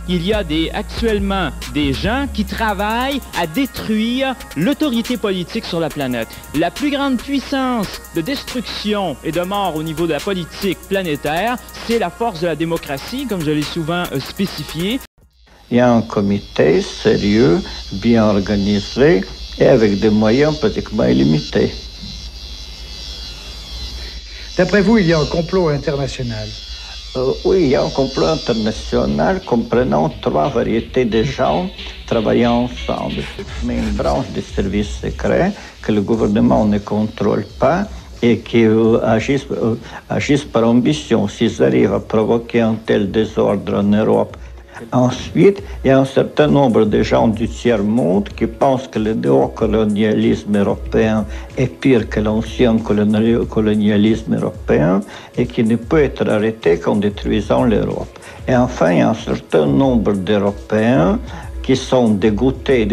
il y a actuellement des gens qui travaillent à détruire l'autorité politique sur la planète. La plus grande puissance de destruction et de mort au niveau de la politique planétaire, c'est la force de la démocratie, comme je l'ai souvent spécifié. Il y a un comité sérieux, bien organisé et avec des moyens pratiquement illimités. D'après vous, il y a un complot international? Oui, il y a un complot international comprenant 3 variétés de gens travaillant ensemble. Mais une branche des services secrets que le gouvernement ne contrôle pas et qui agissent par ambition s'ils arrivent à provoquer un tel désordre en Europe. Ensuite, il y a un certain nombre de gens du tiers-monde qui pensent que le néocolonialisme européen est pire que l'ancien colonialisme européen et qui ne peut être arrêté qu'en détruisant l'Europe. Et enfin, il y a un certain nombre d'Européens qui sont dégoûtés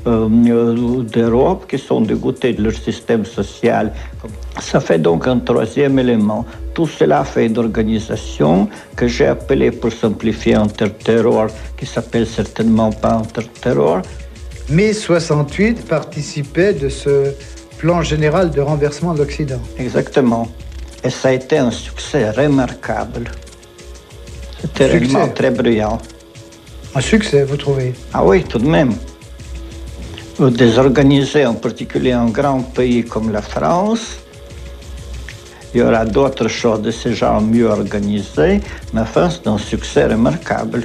d'Europe, qui sont dégoûtés de leur système social. Ça fait donc un 3e élément. Tout cela fait une organisation que j'ai appelée, pour simplifier, interterror, qui s'appelle certainement pas interterror. Mai 68 participait de ce plan général de renversement de l'Occident. Exactement. Et ça a été un succès remarquable. C'était réellement très brillant. Un succès, vous trouvez? Ah oui, tout de même. Désorganisé, en particulier un grand pays comme la France, il y aura d'autres choses de ce genre mieux organisées, mais enfin, c'est un succès remarquable.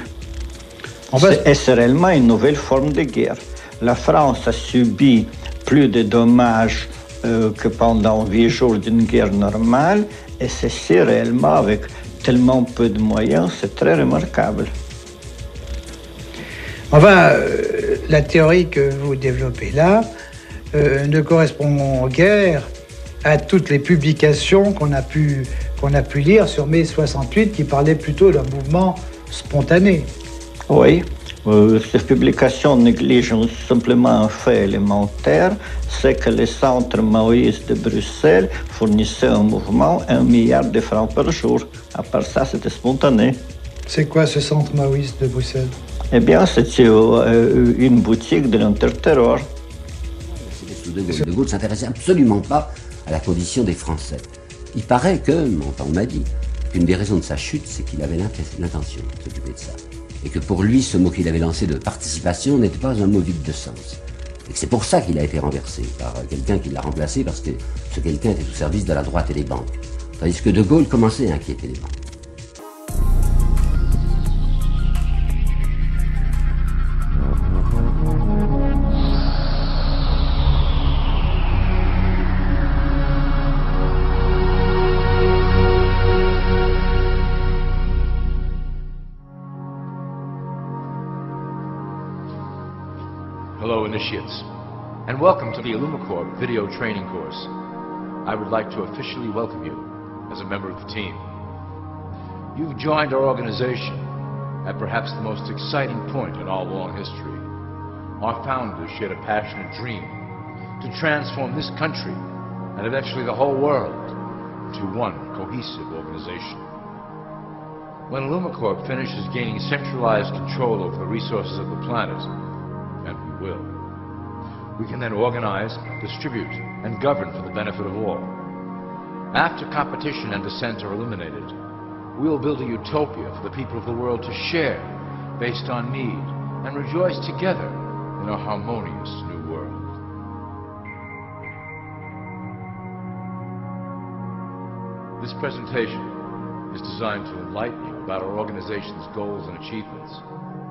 Et c'est réellement une nouvelle forme de guerre. La France a subi plus de dommages que pendant 8 jours d'une guerre normale, et ceci réellement, avec tellement peu de moyens, c'est très remarquable. Enfin, la théorie que vous développez là ne correspond guère à toutes les publications qu'on a pu lire sur mai 68 qui parlaient plutôt d'un mouvement spontané. Oui, ces publications négligent simplement un fait élémentaire, c'est que le centre maoïste de Bruxelles fournissait un mouvement 1 milliard de francs par jour. À part ça, c'était spontané. C'est quoi ce centre maoïste de Bruxelles? Eh bien, c'était une boutique de l'interterror. De Gaulle ne s'intéressait absolument pas à la condition des Français. Il paraît que, enfin on m'a dit, qu'une des raisons de sa chute, c'est qu'il avait l'intention de s'occuper de ça. Et que pour lui, ce mot qu'il avait lancé de participation n'était pas un mot vide de sens. Et que c'est pour ça qu'il a été renversé par quelqu'un qui l'a remplacé, parce que ce quelqu'un était au service de la droite et des banques. Tandis que De Gaulle commençait à inquiéter les banques. Hello, initiates, and welcome to the Illumi Corp video training course. I would like to officially welcome you as a member of the team. You've joined our organization at perhaps the most exciting point in our long history. Our founders shared a passionate dream to transform this country and eventually the whole world into one cohesive organization. When Illumi Corp finishes gaining centralized control over the resources of the planet, and we will, we can then organize, distribute, and govern for the benefit of all. After competition and dissent are eliminated, we will build a utopia for the people of the world to share based on need and rejoice together in a harmonious new world. This presentation is designed to enlighten you about our organization's goals and achievements.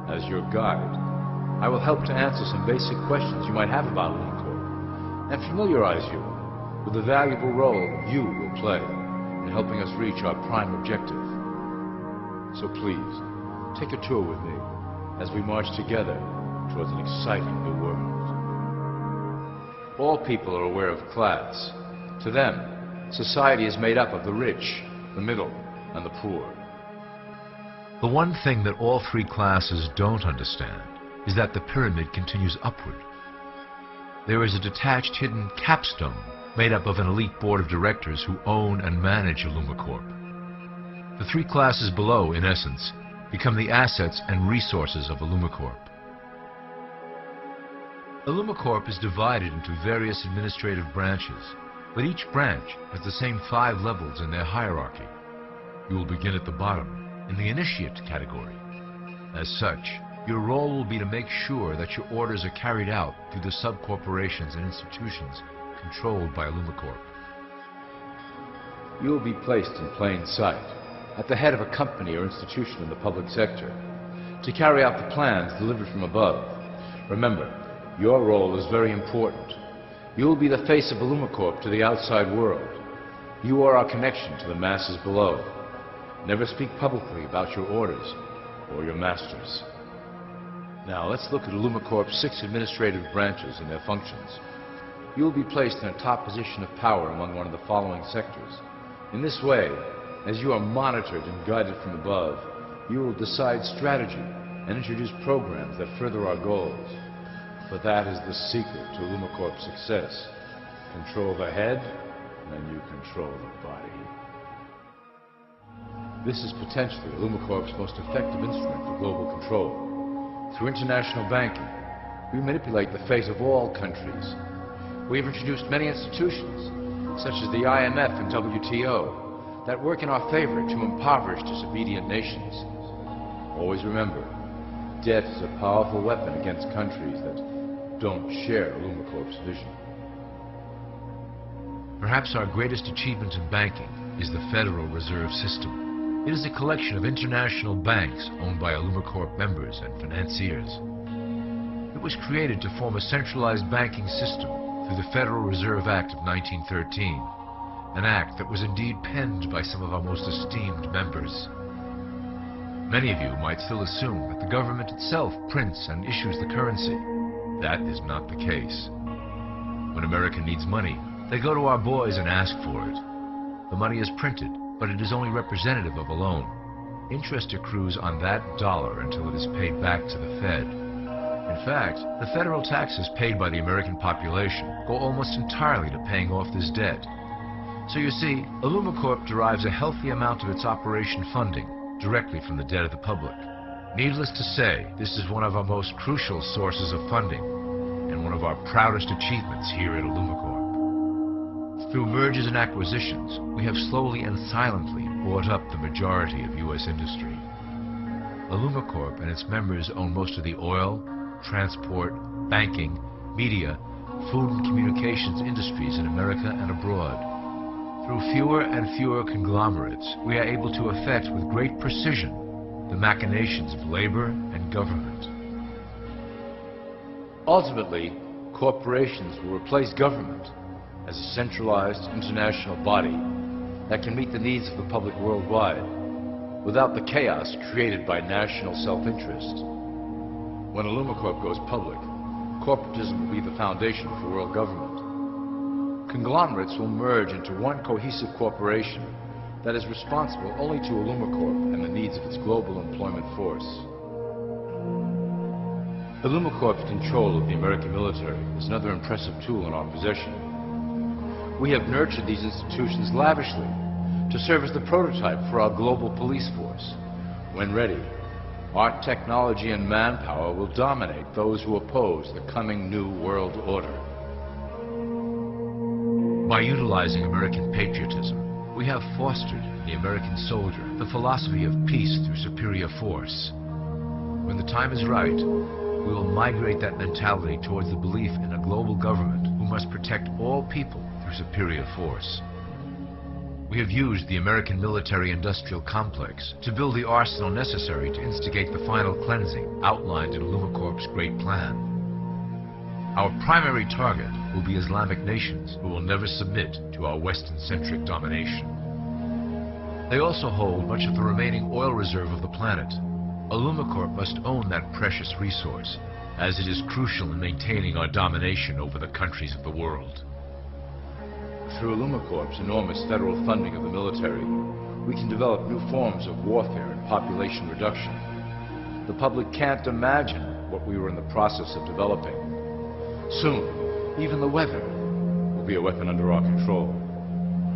As your guide, I will help to answer some basic questions you might have about Illumi Corp and familiarize you with the valuable role you will play in helping us reach our prime objective. So please, take a tour with me as we march together towards an exciting new world. All people are aware of class. To them, society is made up of the rich, the middle, and the poor. The one thing that all 3 classes don't understand is that the pyramid continues upward. There is a detached hidden capstone made up of an elite board of directors who own and manage Illumi Corp. The 3 classes below, in essence, become the assets and resources of Illumi Corp. Illumi Corp is divided into various administrative branches, but each branch has the same 5 levels in their hierarchy. You will begin at the bottom, in the initiate category. As such, your role will be to make sure that your orders are carried out through the sub-corporations and institutions controlled by Illumi Corp. You will be placed in plain sight, at the head of a company or institution in the public sector, to carry out the plans delivered from above. Remember, your role is very important. You will be the face of Illumi Corp to the outside world. You are our connection to the masses below. Never speak publicly about your orders or your masters. Now let's look at Illumi Corp's 6 administrative branches and their functions. You will be placed in a top position of power among one of the following sectors. In this way, as you are monitored and guided from above, you will decide strategy and introduce programs that further our goals. But that is the secret to Illumi Corp's success. Control the head, and you control the body. This is potentially Illumi Corp's most effective instrument for global control. Through international banking, we manipulate the fate of all countries. We have introduced many institutions, such as the IMF and WTO, that work in our favor to impoverish disobedient nations. Always remember, debt is a powerful weapon against countries that don't share Illumi Corp's vision. Perhaps our greatest achievement in banking is the Federal Reserve System. It is a collection of international banks owned by Illumi Corp members and financiers. It was created to form a centralized banking system through the Federal Reserve Act of 1913, an act that was indeed penned by some of our most esteemed members. Many of you might still assume that the government itself prints and issues the currency. That is not the case. When America needs money, they go to our boys and ask for it. The money is printed, but it is only representative of a loan. Interest accrues on that dollar until it is paid back to the Fed. In fact, the federal taxes paid by the American population go almost entirely to paying off this debt. So you see, Illumi Corp derives a healthy amount of its operation funding directly from the debt of the public. Needless to say, this is one of our most crucial sources of funding, and one of our proudest achievements here at Illumi Corp. Through mergers and acquisitions, we have slowly and silently bought up the majority of U.S. industry. Illumi Corp and its members own most of the oil, transport, banking, media, food and communications industries in America and abroad. Through fewer and fewer conglomerates, we are able to effect with great precision the machinations of labor and government. Ultimately, corporations will replace government as a centralized international body that can meet the needs of the public worldwide without the chaos created by national self-interest. When Illumi Corp goes public, corporatism will be the foundation for world government. Conglomerates will merge into one cohesive corporation that is responsible only to Illumi Corp and the needs of its global employment force. Illumi Corp's control of the American military is another impressive tool in our possession. We have nurtured these institutions lavishly to serve as the prototype for our global police force. When ready, our technology and manpower will dominate those who oppose the coming new world order. By utilizing American patriotism, we have fostered in the American soldier the philosophy of peace through superior force. When the time is right, we will migrate that mentality towards the belief in a global government who must protect all people through superior force. We have used the American military-industrial complex to build the arsenal necessary to instigate the final cleansing outlined in Illumi Corp's great plan. Our primary target will be Islamic nations who will never submit to our Western-centric domination. They also hold much of the remaining oil reserve of the planet. Illumi Corp must own that precious resource, as it is crucial in maintaining our domination over the countries of the world. Through Illumi Corp's enormous federal funding of the military, we can develop new forms of warfare and population reduction. The public can't imagine what we were in the process of developing. Soon, even the weather will be a weapon under our control.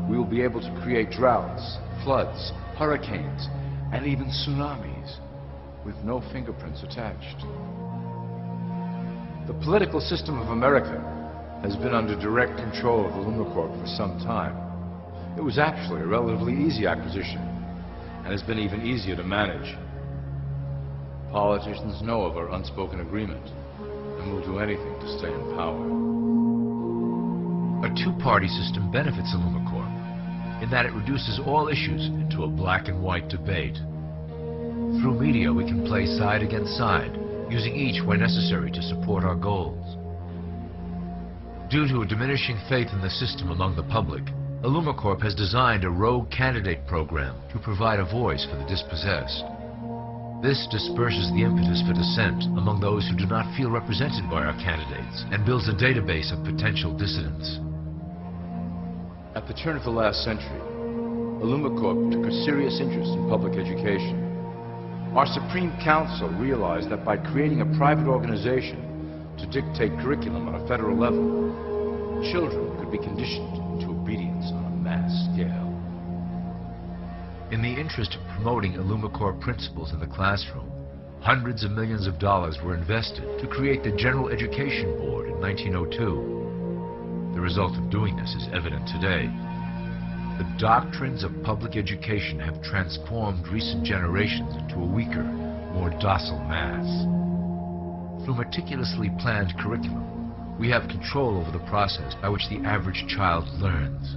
We will be able to create droughts, floods, hurricanes, and even tsunamis with no fingerprints attached. The political system of America has been under direct control of Illumi Corp for some time. It was actually a relatively easy acquisition, and has been even easier to manage. Politicians know of our unspoken agreement, and will do anything to stay in power. A two-party system benefits Illumi Corp in that it reduces all issues into a black and white debate. Through media, we can play side against side, using each where necessary to support our goals. Due to a diminishing faith in the system among the public, Illumi Corp has designed a rogue candidate program to provide a voice for the dispossessed. This disperses the impetus for dissent among those who do not feel represented by our candidates and builds a database of potential dissidents. At the turn of the last century, Illumi Corp took a serious interest in public education. Our Supreme Council realized that by creating a private organization to dictate curriculum on a federal level, children could be conditioned into obedience on a mass scale. In the interest of promoting Illumi Corp principles in the classroom, hundreds of millions of dollars were invested to create the General Education Board in 1902. The result of doing this is evident today. The doctrines of public education have transformed recent generations into a weaker, more docile mass. Through meticulously planned curriculum, we have control over the process by which the average child learns.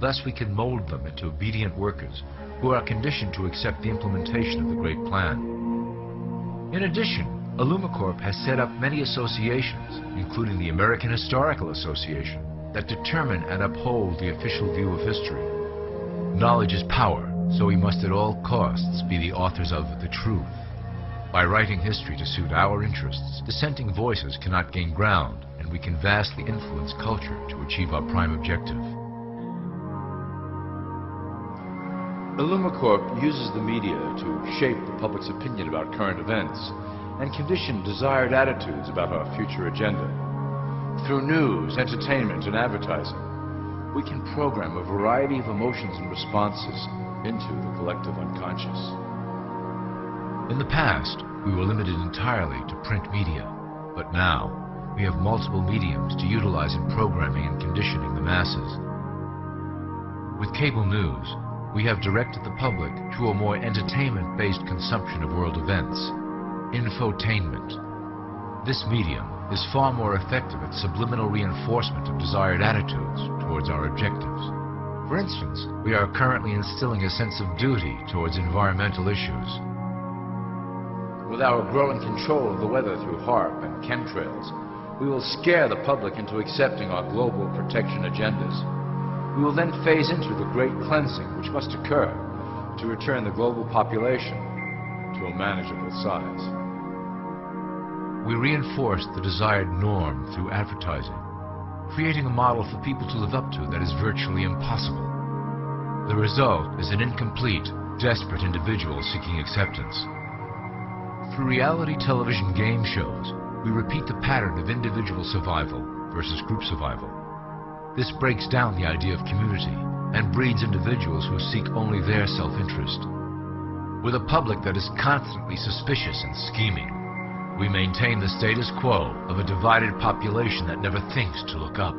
Thus, we can mold them into obedient workers who are conditioned to accept the implementation of the Great Plan. In addition, Illumi Corp has set up many associations, including the American Historical Association, that determine and uphold the official view of history. Knowledge is power, so we must at all costs be the authors of the truth. By writing history to suit our interests, dissenting voices cannot gain ground, and we can vastly influence culture to achieve our prime objective. Illumi Corp uses the media to shape the public's opinion about current events and condition desired attitudes about our future agenda. Through news, entertainment, and advertising, we can program a variety of emotions and responses into the collective unconscious. In the past, we were limited entirely to print media, but now we have multiple mediums to utilize in programming and conditioning the masses. With cable news, we have directed the public to a more entertainment-based consumption of world events, infotainment. This medium is far more effective at subliminal reinforcement of desired attitudes towards our objectives. For instance, we are currently instilling a sense of duty towards environmental issues. With our growing control of the weather through HAARP and chemtrails, we will scare the public into accepting our global protection agendas. We will then phase into the great cleansing which must occur to return the global population to a manageable size. We reinforce the desired norm through advertising, creating a model for people to live up to that is virtually impossible. The result is an incomplete, desperate individual seeking acceptance. Through reality television game shows, we repeat the pattern of individual survival versus group survival. This breaks down the idea of community and breeds individuals who seek only their self-interest. With a public that is constantly suspicious and scheming, we maintain the status quo of a divided population that never thinks to look up.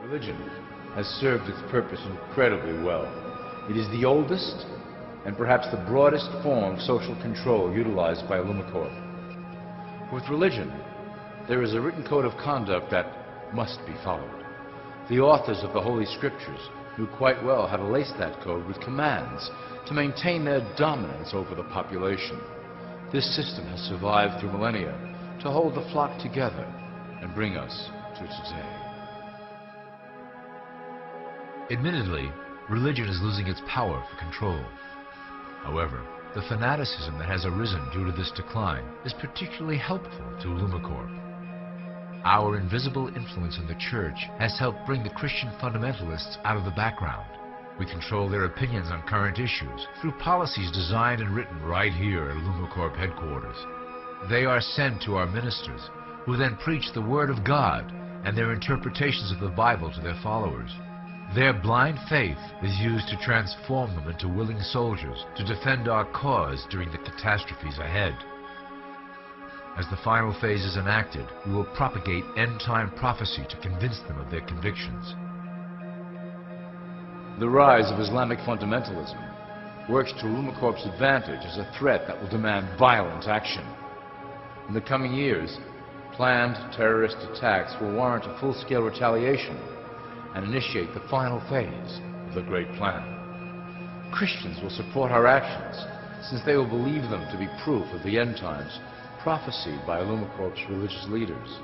Religion has served its purpose incredibly well. It is the oldest and perhaps the broadest form of social control utilized by Illumi Corp. With religion, there is a written code of conduct that must be followed. The authors of the Holy Scriptures knew quite well how to lace that code with commands to maintain their dominance over the population. This system has survived through millennia to hold the flock together and bring us to today. Admittedly, religion is losing its power for control. However, the fanaticism that has arisen due to this decline is particularly helpful to Illumi Corp. Our invisible influence in the church has helped bring the Christian fundamentalists out of the background. We control their opinions on current issues through policies designed and written right here at Illumi Corp headquarters. They are sent to our ministers, who then preach the Word of God and their interpretations of the Bible to their followers. Their blind faith is used to transform them into willing soldiers to defend our cause during the catastrophes ahead. As the final phase is enacted, we will propagate end-time prophecy to convince them of their convictions. The rise of Islamic fundamentalism works to Illumi Corp's advantage as a threat that will demand violent action. In the coming years, planned terrorist attacks will warrant a full-scale retaliation and initiate the final phase of the Great Plan. Christians will support our actions, since they will believe them to be proof of the end times prophesied by Illumi Corp's religious leaders.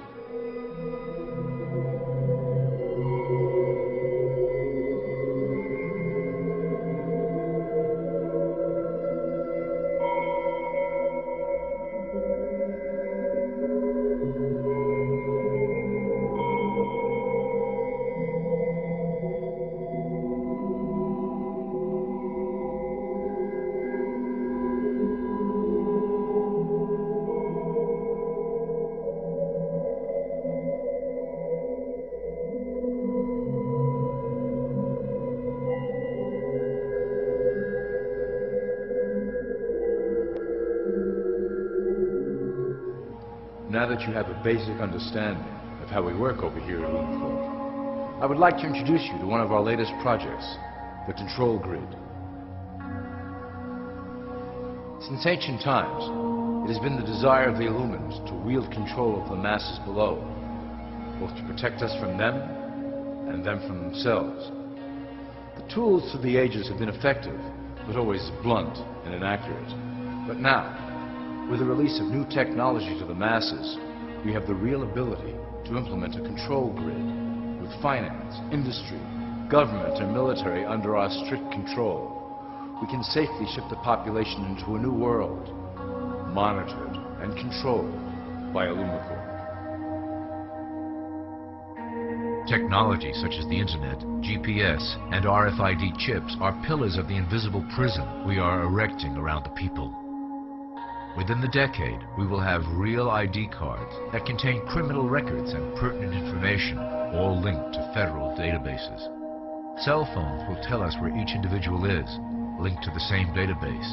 Now that you have a basic understanding of how we work over here at Illumi Corp, I would like to introduce you to one of our latest projects, the Control Grid. Since ancient times, it has been the desire of the Illumins to wield control of the masses below, both to protect us from them and them from themselves. The tools through the ages have been effective, but always blunt and inaccurate. But now, with the release of new technology to the masses, we have the real ability to implement a control grid with finance, industry, government, and military under our strict control. We can safely shift the population into a new world, monitored and controlled by Illumi Corp. Technology such as the internet, GPS, and RFID chips are pillars of the invisible prison we are erecting around the people. Within the decade, we will have real ID cards that contain criminal records and pertinent information, all linked to federal databases. Cell phones will tell us where each individual is, linked to the same database.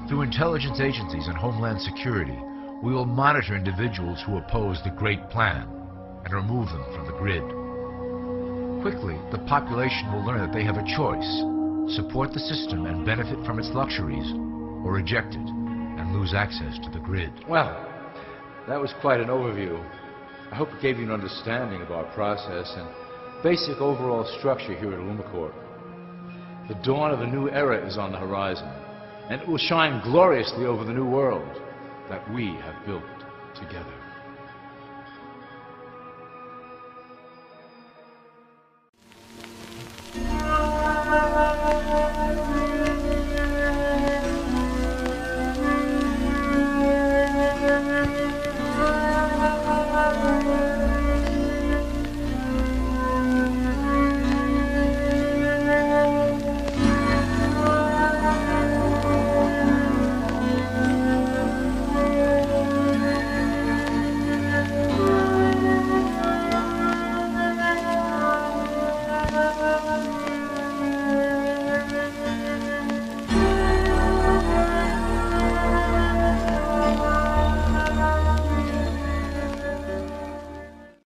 Through intelligence agencies and Homeland Security, we will monitor individuals who oppose the Great Plan and remove them from the grid. Quickly, the population will learn that they have a choice: support the system and benefit from its luxuries, or reject it and lose access to the grid. Well, that was quite an overview. I hope it gave you an understanding of our process and basic overall structure here at Illumi Corp. The dawn of a new era is on the horizon, and it will shine gloriously over the new world that we have built together.